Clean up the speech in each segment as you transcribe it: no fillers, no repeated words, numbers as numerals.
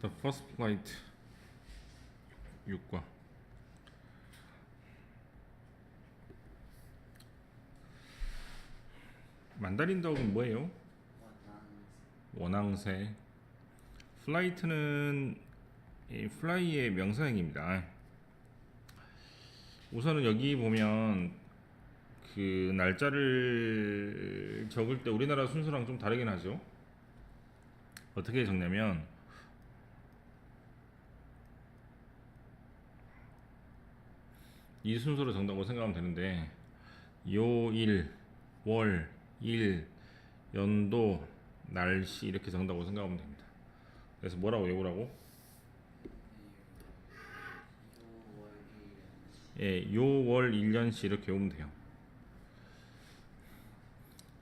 The first flight 6과 만다린 덕은 뭐예요? 원앙새. 플라이트는 이 플라이의 명사형입니다. 우선은 여기 보면 그 날짜를 적을 때 우리나라 순서랑 좀 다르긴 하죠. 어떻게 적냐면 이 순서로 적는다고 생각하면 되는데 요일, 월, 일, 연도, 날씨 이렇게 적는다고 생각하면 됩니다. 그래서 뭐라고 외우라고? 예, 요, 월, 일, 년, 시 이렇게 외우면 돼요.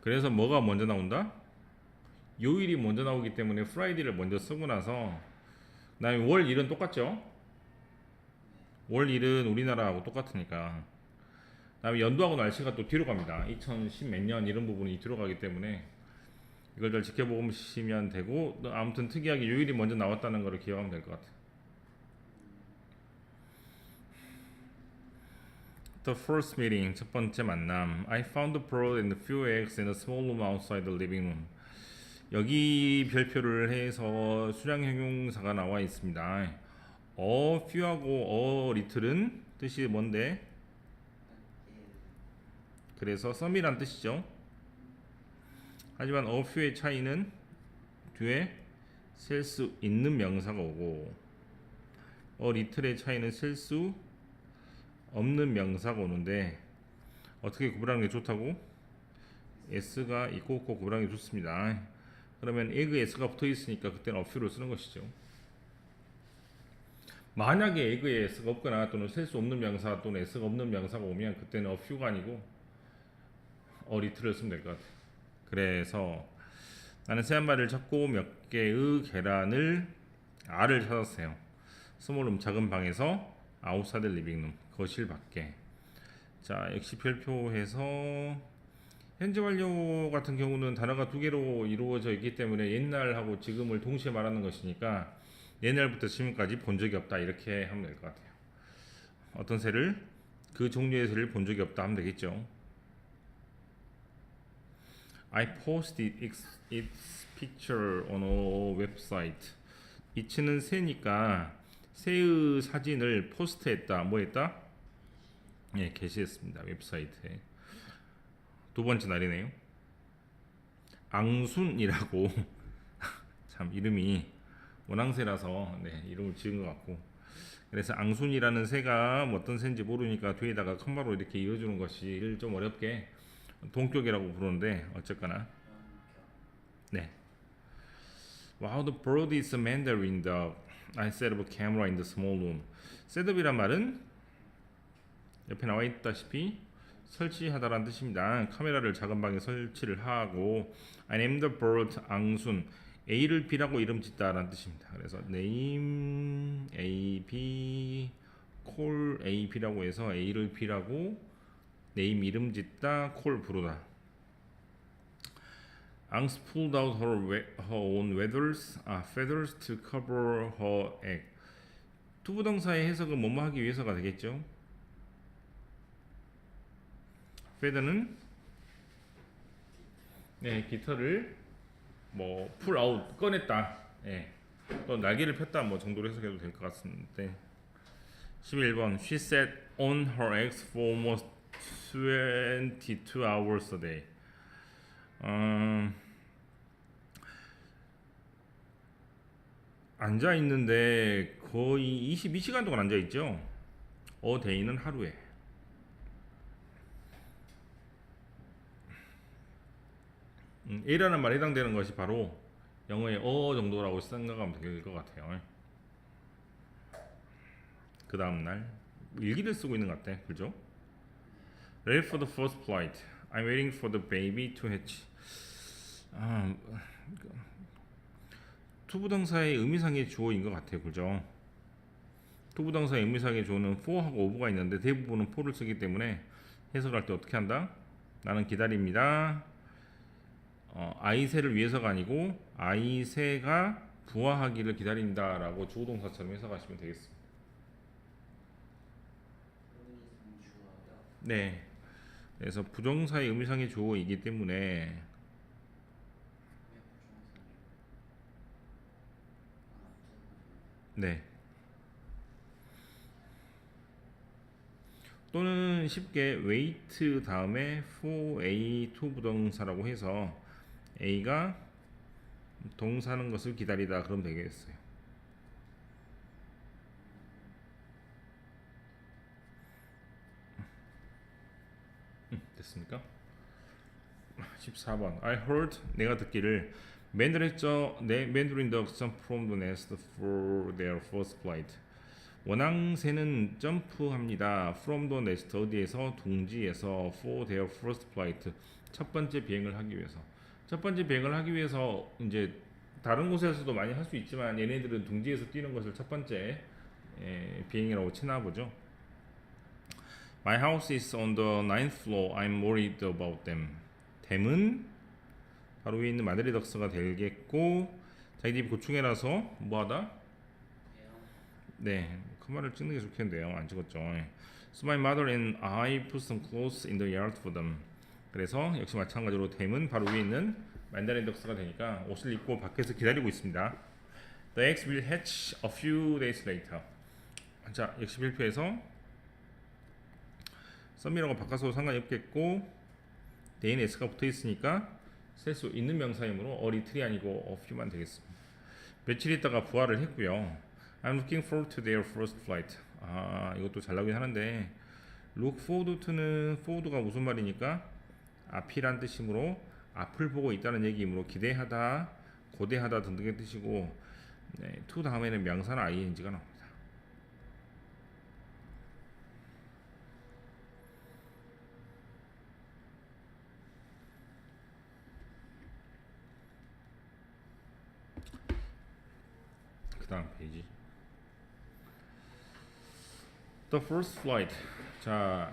그래서 뭐가 먼저 나온다? 요일이 먼저 나오기 때문에 프라이데이를 먼저 쓰고 나서 그다음에 월, 일은 똑같죠? 월, 일은 우리나라하고 똑같으니까 그다음에 연도하고 날씨가 또 뒤로 갑니다. 2010 몇 년 이런 부분이 뒤로 가기 때문에 이걸 잘 지켜보시면 되고 아무튼 특이하게 요일이 먼저 나왔다는 걸 기억하면 될 것 같아요. The first meeting, 첫 번째 만남. I found the bird and a few eggs in a small room outside the living room. 여기 별표를 해서 수량 형용사가 나와 있습니다. few하고 little은 뜻이 뭔데? 그래서 some이란 뜻이죠. 하지만 few의 차이는 뒤에 셀 수 있는 명사가 오고 little의 차이는 셀 수 없는 명사가 오는데 어떻게 구분하는 게 좋다고? s가 있고 구분하는 게 좋습니다. 그러면 egg s가 붙어 있으니까 그때는 few를 쓰는 것이죠. 만약에 egg에 s가 없거나 또는 셀 수 없는 명사 또는 s가 없는 명사가 오면 그때는 few가 아니고 little를 쓰면 될 것 같아요. 그래서 나는 새 한 마리를 찾고 몇 개의 계란을 알을 찾았어요. 스몰룸 작은 방에서 아웃사이드 리빙룸 거실 밖에. 자, 역시 별표해서 현재 완료 같은 경우는 단어가 두 개로 이루어져 있기 때문에 옛날하고 지금을 동시에 말하는 것이니까 옛날부터 지금까지 본 적이 없다 이렇게 하면 될 것 같아요. 어떤 새를? 그 종류의 새를 본 적이 없다 하면 되겠죠. I posted its picture on a website. it는 새니까 새의 사진을 포스트했다. 뭐 했다? 예, 게시했습니다. 웹사이트에. 두 번째 날이네요. 앙순이라고 참 이름이 원앙새라서 네, 이름을 지은 것 같고 그래서 앙순이라는 새가 어떤 새인지 모르니까 뒤에다가 컴마로 이렇게 이어주는 것이 좀 어렵게 동격이라고 부르는데 어쨌거나 네. Wow, the bird is a mandarin dog. I set up a camera in the small room. 셋업이란 말은 옆에 나와 있다시피 설치하다라는 뜻입니다. 카메라를 작은 방에 설치를 하고 I named the bird 앙순. A를 B라고 이름 짓다라는 뜻입니다. 그래서 name A, B, call A, B라고 해서 A를 B라고 name 이름 짓다, call 부르다. 앙스 pulled out her own feathers to cover her egg. 투부정사의 해석은 뭐뭐 하기 위해서가 되겠죠. feather는 네, 깃털을 뭐 pull out 꺼냈다. 예. 또 날개를 폈다 뭐 정도로 해석해도 될 것 같은데. 11번 She sat on her eggs for almost 22 hours a day. 앉아 있는데 거의 22시간 동안 앉아 있죠. a day는 하루에. A라는 말에 해당되는 것이 바로 영어의 정도라고 생각하면 될 것 같아요. 그 다음날 일기를 쓰고 있는 것 같아. 그죠? Ready for the first flight. I'm waiting for the baby to hatch. 투부정사의 의미상의 주어인 것 같아요. 그죠? 투부정사의 의미상의 주어는 for하고 over가 있는데 대부분은 for를 쓰기 때문에 해석할 때 어떻게 한다? 나는 기다립니다. 아이새를 위해서가 아니고 아이새가 부화하기를 기다린다라고 주어동사처럼 해석하시면 되겠습니다. 네. 그래서 부정사의 의미상의 주어이기 때문에 네. 또는 쉽게 wait 다음에 for A to 부동사라고 해서 A가 동사하는 것을 기다리다 그러면 되겠어요. 됐습니까? 14번 I heard 내가 듣기를 맨드린 ducks jump from the nest for their first flight. 원앙새는 점프합니다. From the nest 어디에서 둥지에서 for their first flight 첫 번째 비행을 하기 위해서. 첫 번째 비행을 하기 위해서 이제 다른 곳에서도 많이 할 수 있지만 얘네들은 둥지에서 뛰는 것을 첫 번째 비행이라고 치나 보죠. My house is on the ninth floor. I'm worried about them. 댐은 바로 위에 있는 마드리 덕스가 되겠고 자기 집 고충해라서 뭐하다? 네, 그 말을 찍는 게 좋겠는데요. 안 찍었죠. So my mother and I put some clothes in the yard for them. 그래서 역시 마찬가지로 댐은 바로 위에 있는 만다린 덕스가 되니까 옷을 입고 밖에서 기다리고 있습니다. The eggs will hatch a few days later. 자, 역시 필표에서 썸이라고 바꿔서 상관이 없겠고 대인 s가 붙어 있으니까 쓸 수 있는 명사이므로 어리틀이 아니고 a few만 되겠습니다. 며칠 있다가 부활을 했고요. I'm looking forward to their first flight. 아, 이것도 잘 나오긴 하는데 look forward to는 forward가 무슨 말이니까 앞이란 뜻이므로 앞을 보고 있다는 얘기이므로 기대하다, 고대하다 등등의 뜻이고 네, to 다음에는 명사나 ing가 나옵니다. 그 다음 페이지 The first flight. 자,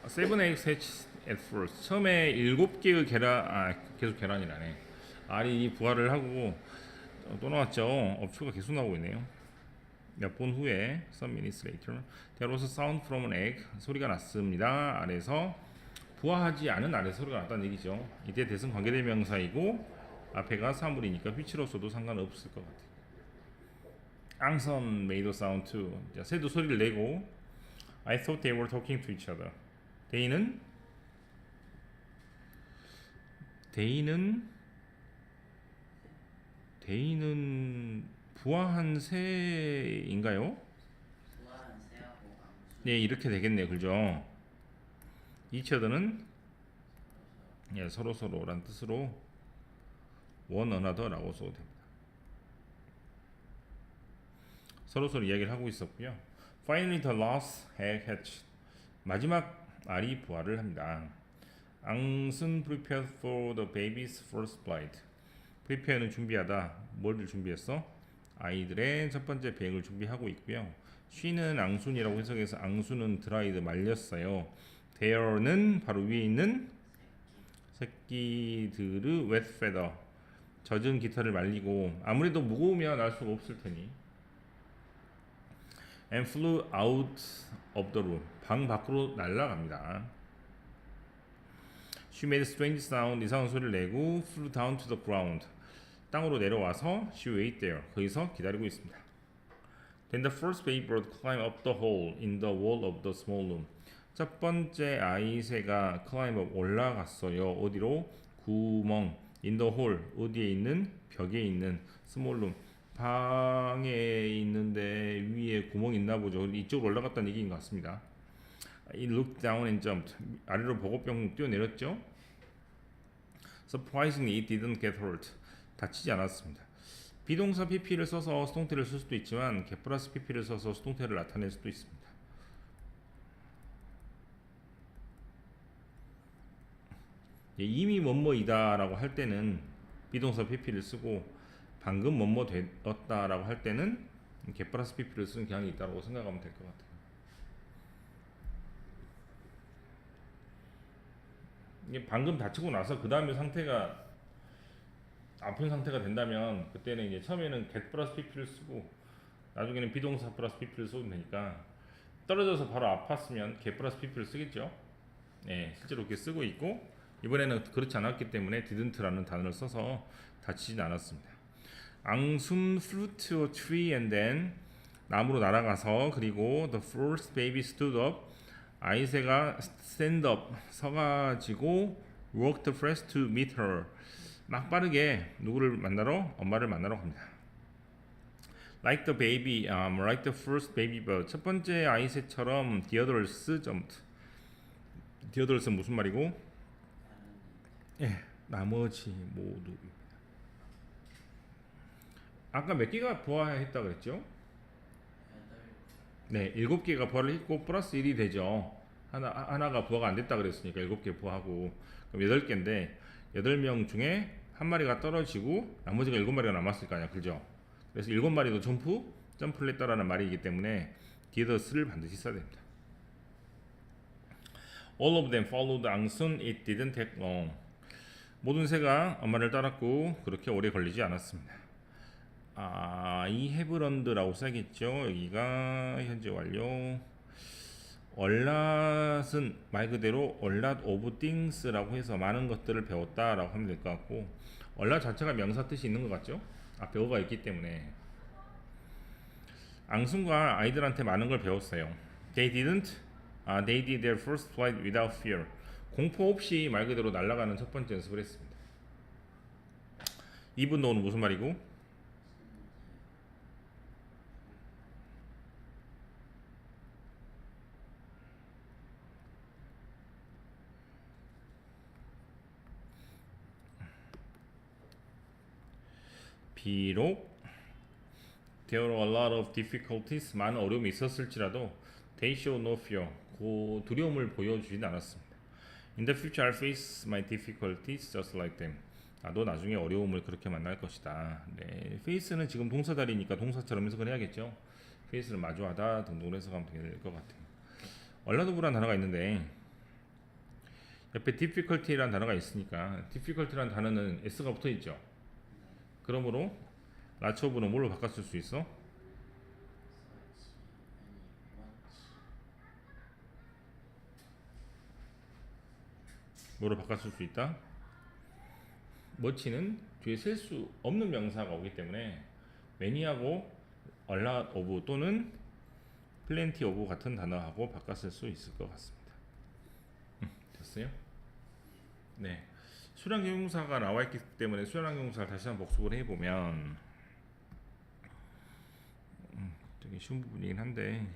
seven eggs hatched at first. 처음에 7개의 계란, 계속 계란이라네. 알이 부화를 하고 또 나왔죠. 업초가 계속 나오고 있네요. 몇 분 후에 some minutes later there was a sound from an egg. 소리가 났습니다. 알에서 부화하지 않은 알에서 소리가 났다는 얘기죠. 이때 대승 관계대명사이고 앞에가 사물이니까 which로서도 상관없을 것 같아요. 앙선 made a sound too. 자, 새도 소리를 내고 I thought they were talking to each other. 데이는 부화한 새인가요? 네, 이렇게 되겠네요. 그죠? each other는 예, 서로란 뜻으로 one another라고 써도 됩니다. 서로 이야기를 하고 있었고요. Finally, the last egg hatched. 마지막 알이 부화를 합니다. 앙슨 prepared for the baby's first flight. prepare는 준비하다. 뭘 준비했어? 아이들의 첫 번째 비행을 준비하고 있고요. she는 앙순이라고 해석해서 앙순은 dried 말렸어요. there는 바로 위에 있는 새끼들의 wet feather 젖은 깃털을 말리고 아무래도 무거우면 날 수가 없을 테니 and flew out of the room. 방 밖으로 날아갑니다. She made a strange sound. 이상한 소리를 내고 flew down to the ground. 땅으로 내려와서 she waited there. 거기서 기다리고 있습니다. Then the first baby bird climbed up the hole in the wall of the small room. 첫 번째 아이새가 climb up 올라갔어요. 어디로? 구멍 in the hole 어디에 있는? 벽에 있는 small room. 방에 있는데 위에 구멍이 있나 보죠. 이쪽으로 올라갔다는 얘기인 것 같습니다. It looked down and jumped. 아래로 보고 뿅 뛰어내렸죠. Surprisingly, it didn't get hurt. 다치지 않았습니다. 비동사 pp를 써서 수동태를 쓸 수도 있지만 get 플러스 pp를 써서 수동태를 나타낼 수도 있습니다. 이미 뭐뭐이다 라고 할 때는 비동사 pp를 쓰고 방금 뭐뭐 되었다라고 할 때는 get 플러스 pp를 쓰는 경향이 있다고 생각하면 될 것 같아요. 이게 방금 다치고 나서 그 다음에 상태가 아픈 상태가 된다면 그때는 이제 처음에는 get 플러스 pp를 쓰고 나중에는 비동사 플러스 pp를 써도 되니까 떨어져서 바로 아팠으면 get 플러스 pp를 쓰겠죠. 네, 실제로 그렇게 쓰고 있고 이번에는 그렇지 않았기 때문에 didn't라는 단어를 써서 다치진 않았습니다. 앙순 flew to a tree and then 나무로 날아가서 그리고 the first baby stood up 아이새가 stand up 서가지고 walked fast to meet her 막 빠르게 누구를 만나러 엄마를 만나러 갑니다. Like the baby, like the first baby bird 첫 번째 아이새처럼 the others jumped. the others 무슨 말이고? 예, 나머지 모두. 아까 몇 개가 부화했다 그랬죠? 네, 7개가 부화를 했고 플러스 1이 되죠. 하나가 부화가 안 됐다 그랬으니까 7개 부화하고 그럼 8개인데 8명 중에 한 마리가 떨어지고 나머지가 7마리가 남았을 거 아니야. 그죠? 그래서 7마리도 점프를 했다라는 말이기 때문에 뒤에서 스를 반드시 써야 됩니다. All of them followed 앙순. It didn't take long. 모든 새가 엄마를 따랐고 그렇게 오래 걸리지 않았습니다. 이 헤브런드라고 써야겠죠. 여기가 현재 완료. 얼랏은 말 그대로 얼랏 오브 띵스라고 해서 많은 것들을 배웠다라고 하면 될 것 같고 얼랏 자체가 명사 뜻이 있는 것 같죠. 앞에 어가 있기 때문에 앙순과 아이들한테 많은 걸 배웠어요. They didn't. They did their first flight without fear. 공포 없이 말 그대로 날아가는 첫 번째 연습을 했습니다. 2분 노는 무슨 말이고? 비록 there were a lot of difficulties 많은 어려움이 있었을지라도 they show no fear 그 두려움을 보여주진 않았습니다. In the future I'll face my difficulties just like them. 나도 나중에 어려움을 그렇게 만날 것이다. 네, face는 지금 동사다리니까 동사처럼 해석을 해야겠죠. face를 마주하다 등등으로 해석하면 될 것 같아요. 얼라도브라는 단어가 있는데 옆에 difficulty라는 단어가 있으니까 difficulty라는 단어는 s가 붙어 있죠. 그러므로 라츠오브는 뭘로 바꿨을 수 있어? 뭐로 바꿨을 수 있다? 머치는 뒤에 셀 수 없는 명사가 오기 때문에 매니하고 얼랏 오브 또는 플랜티 오브 같은 단어하고 바꿨을 수 있을 것 같습니다. 됐어요? 네. 수량형용사가 나와 있기 때문에 수량형용사를 다시 한번 복습을 해보면 되게 쉬운 부분이긴 한데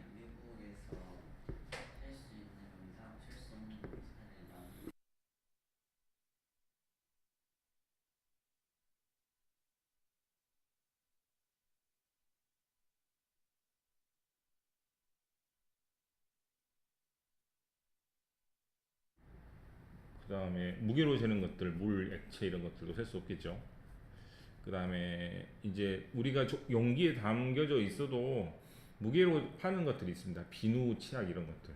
그 다음에 무게로 재는 것들, 물, 액체 이런 것들도 셀 수 없겠죠. 그 다음에 이제 우리가 용기에 담겨져 있어도 무게로 파는 것들이 있습니다. 비누, 치약 이런 것들.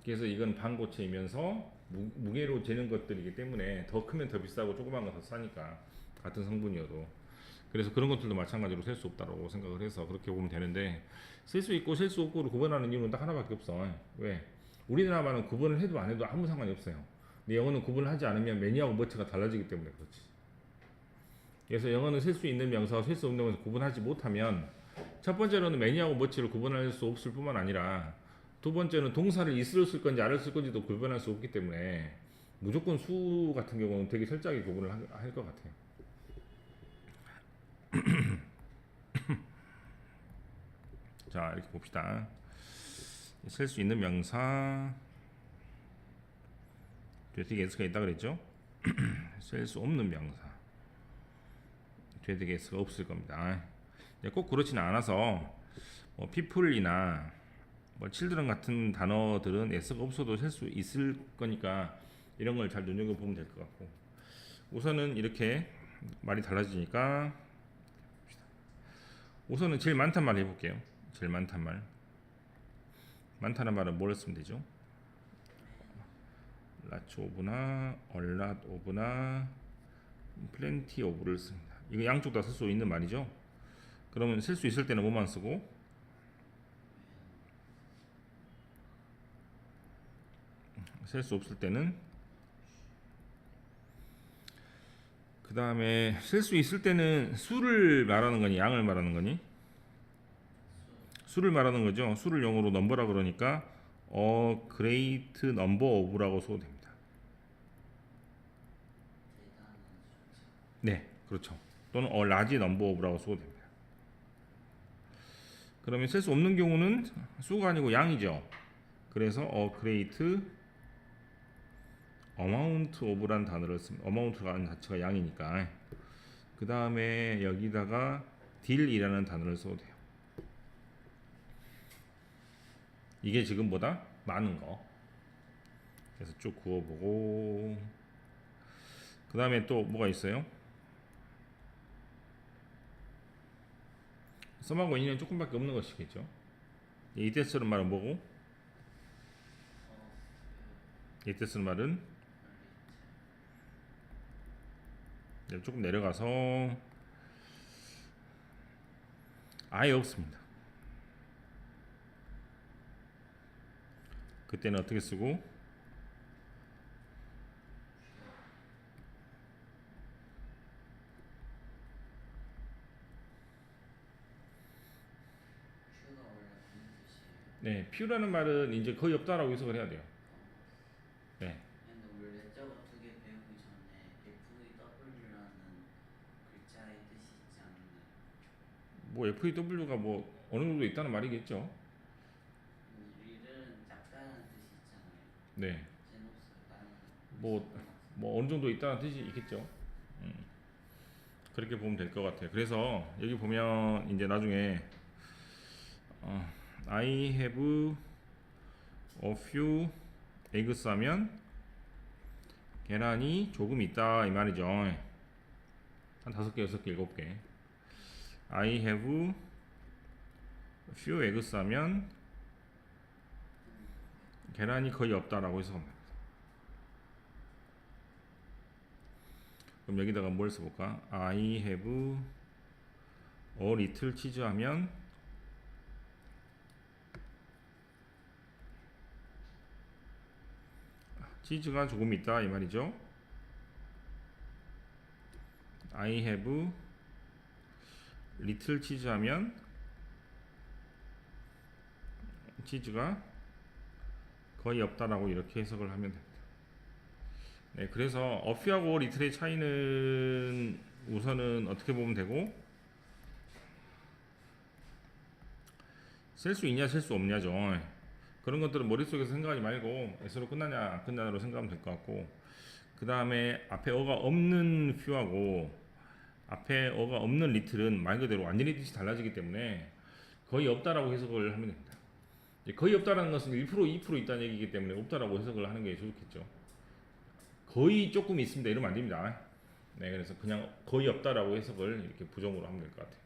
그래서 이건 반고체이면서 무게로 재는 것들이기 때문에 더 크면 더 비싸고 조그만 건 더 싸니까 같은 성분이어도 그래서 그런 것들도 마찬가지로 셀 수 없다고 생각을 해서 그렇게 보면 되는데 쓸 수 있고 셀 수 없고를 구분하는 이유는 딱 하나밖에 없어. 왜? 우리나라만은 구분을 해도 안 해도 아무 상관이 없어요. 근데 영어는 구분을 하지 않으면 매니하고 머치가 달라지기 때문에 그렇지. 그래서 영어는 셀 수 있는 명사와 셀 수 없는 명사 구분하지 못하면 첫 번째로는 매니하고 머치를 구분할 수 없을 뿐만 아니라 두 번째는 동사를 있을 쓸 건지 알을 쓸 건지도 구분할 수 없기 때문에 무조건 수 같은 경우는 되게 철저하게 구분을 할 것 같아요. 자, 이렇게 봅시다. 셀 수 있는 명사 뒤에 s가 있다 그랬죠? 셀 수 없는 명사 뒤에 s가 없을 겁니다. 꼭 그렇지는 않아서 뭐 people이나 뭐 children 같은 단어들은 s가 없어도 셀 수 있을 거니까 이런 걸 잘 눈여겨보면 될 것 같고 우선은 이렇게 말이 달라지니까 우선은 제일 많단 말 해볼게요. 제일 많단 말. 많다는 말은 뭘 쓰면 되죠? 라츠 오브나 얼랏 오브나 plenty of를 씁니다. 이거 양쪽 다 쓸 수 있는 말이죠. 그러면 쓸 수 있을 때는 뭐만 쓰고, 쓸 수 없을 때는, 그 다음에 쓸 수 있을 때는 수를 말하는 거니 양을 말하는 거니? 수를 말하는 거죠. 수를 영어로 넘버라 그러니까 a great number of라고 써도 됩니다. 네, 그렇죠. 또는 a large number of라고 써도 됩니다. 그러면 쓸 수 없는 경우는 수가 아니고 양이죠. 그래서 a great amount of라는 단어를 씁니다. amount가 자체가 양이니까. 그 다음에 여기다가 deal이라는 단어를 써도 돼요. 이게 지금 보다 많은 거. 그래서 쭉 그어보고, 그 다음에 또 뭐가 있어요? 썸하고 인연 조금밖에 없는 것이겠죠. 이때 쓰는 말은 뭐고? 이때 쓰는 말은 조금 내려가서 아예 없습니다. 그때는 어떻게 쓰고? 네, few,라는 말은 이제 거의 없다라고 해석을 해야 돼요. 네. 근데 원래 저거 두 개 배우기 전에 FEW라는 글자의 뜻이 있지 않나요? 뭐 FEW가 뭐 어느 정도 있다는 말이겠죠. 릴은 작다는 뜻이 있잖아요. 네. 제노스 뭐 어느 정도 있다는 뜻이 있겠죠. 그렇게 보면 될 것 같아요. 그래서 여기 보면 이제 나중에 I have a few eggs 하면 계란이 조금 있다 이 말이죠. 한 5개, 6개, 7개. I have a few eggs 하면 계란이 거의 없다라고 해석합니다. 그럼 여기다가 뭘 써볼까? I have a little cheese 하면 치즈가 조금 있다 이 말이죠. I have little cheese 하면 치즈가 거의 없다라고 이렇게 해석을 하면 됩니다. 네, 그래서 어피하고 리틀의 차이는 우선은 어떻게 보면 되고, 쓸 수 있냐 쓸 수 없냐죠. 그런 것들은 머릿속에서 생각하지 말고 S로 끝나냐 안 끝나냐로 생각하면 될 것 같고, 그 다음에 앞에 어가 없는 퓨하고 앞에 어가 없는 리틀은 말 그대로 완전히 뜻이 달라지기 때문에 거의 없다라고 해석을 하면 됩니다. 거의 없다라는 것은 1% 2% 있다는 얘기이기 때문에 없다라고 해석을 하는 게 좋겠죠. 거의 조금 있습니다 이러면 안 됩니다. 네, 그래서 그냥 거의 없다라고 해석을 이렇게 부정으로 하면 될 것 같아요.